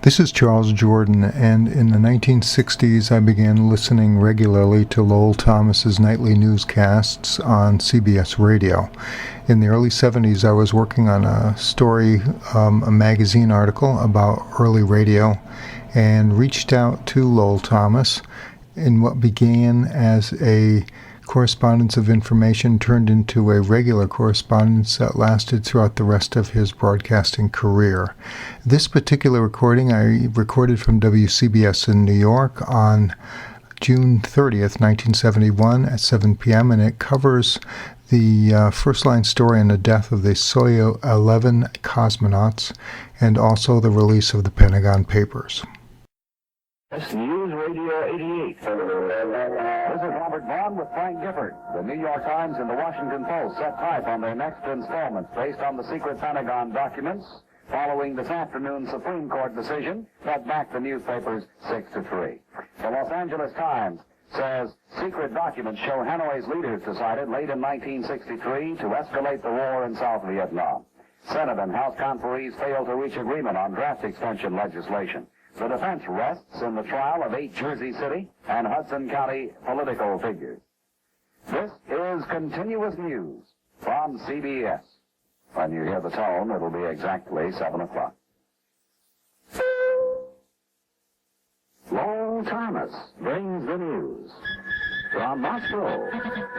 This is Charles Jordan, and in the 1960s I began listening regularly to Lowell Thomas's nightly newscasts on CBS Radio. In the early 70s I was working on a story, a magazine article about early radio, and reached out to Lowell Thomas in what began as a correspondence of information turned into a regular correspondence that lasted throughout the rest of his broadcasting career. This particular recording I recorded from WCBS in New York on June 30th, 1971 at 7 p.m., and it covers the first-line story on the death of the Soyez 11 cosmonauts and also the release of the Pentagon Papers. News Radio 88. This is Robert Vaughn with Frank Gifford. The New York Times and the Washington Post set type on their next installment based on the secret Pentagon documents following this afternoon's Supreme Court decision that backed the newspapers 6-3. The Los Angeles Times says secret documents show Hanoi's leaders decided late in 1963 to escalate the war in South Vietnam. Senate and House conferees failed to reach agreement on draft extension legislation. The defense rests in the trial of 8 Jersey City and Hudson County political figures. This is continuous news from CBS. When you hear the tone, it'll be exactly 7 o'clock. Lowell Thomas brings the news. From Moscow,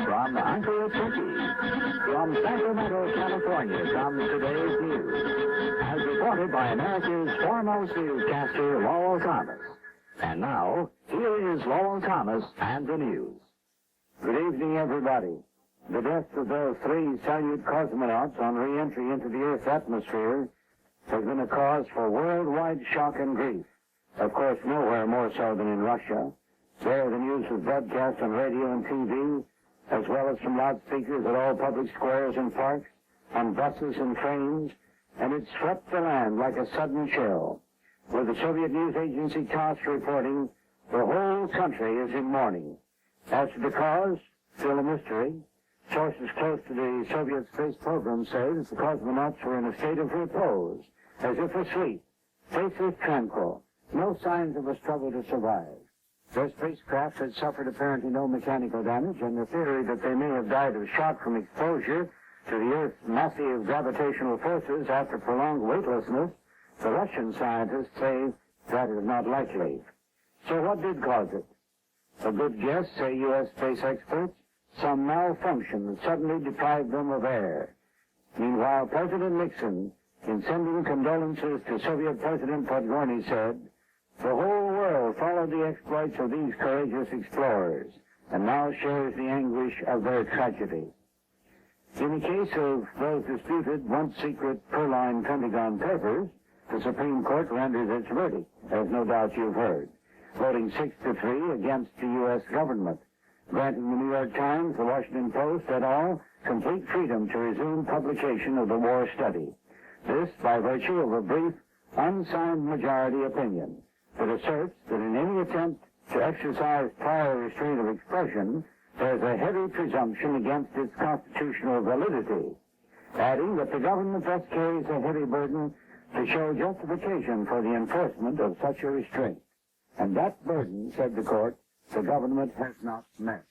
from Anchorage, Turkey, from Sacramento, California, comes today's news, as reported by America's foremost newscaster, Lowell Thomas. And now, here is Lowell Thomas and the news. Good evening, everybody. The death of those 3 Soviet cosmonauts on re-entry into the Earth's atmosphere has been a cause for worldwide shock and grief. Of course, nowhere more so than in Russia. There, the news was broadcast on radio and TV, as well as from loudspeakers at all public squares and parks, on buses and trains, and it swept the land like a sudden chill. With the Soviet news agency TASS reporting, the whole country is in mourning. As to the cause, still a mystery. Sources close to the Soviet space program say that the cosmonauts were in a state of repose, as if asleep, faces tranquil, no signs of a struggle to survive. Their spacecraft had suffered apparently no mechanical damage, and the theory that they may have died of shock from exposure to the Earth's massive gravitational forces after prolonged weightlessness, the Russian scientists say that is not likely. So what did cause it? A good guess, say U.S. space experts, some malfunction that suddenly deprived them of air. Meanwhile, President Nixon, in sending condolences to Soviet President Podgorny, said, "The whole world followed the exploits of these courageous explorers, and now shares the anguish of their tragedy." In the case of those disputed, once secret purloined Pentagon Papers, the Supreme Court renders its verdict, as no doubt you've heard, voting 6-3 against the U.S. government, granting the New York Times, the Washington Post, et al. Complete freedom to resume publication of the war study. This by virtue of a brief, unsigned majority opinion that asserts that in any attempt to exercise prior restraint of expression, there's a heavy presumption against its constitutional validity, adding that the government thus carries a heavy burden to show justification for the enforcement of such a restraint. And that burden, said the court, the government has not met.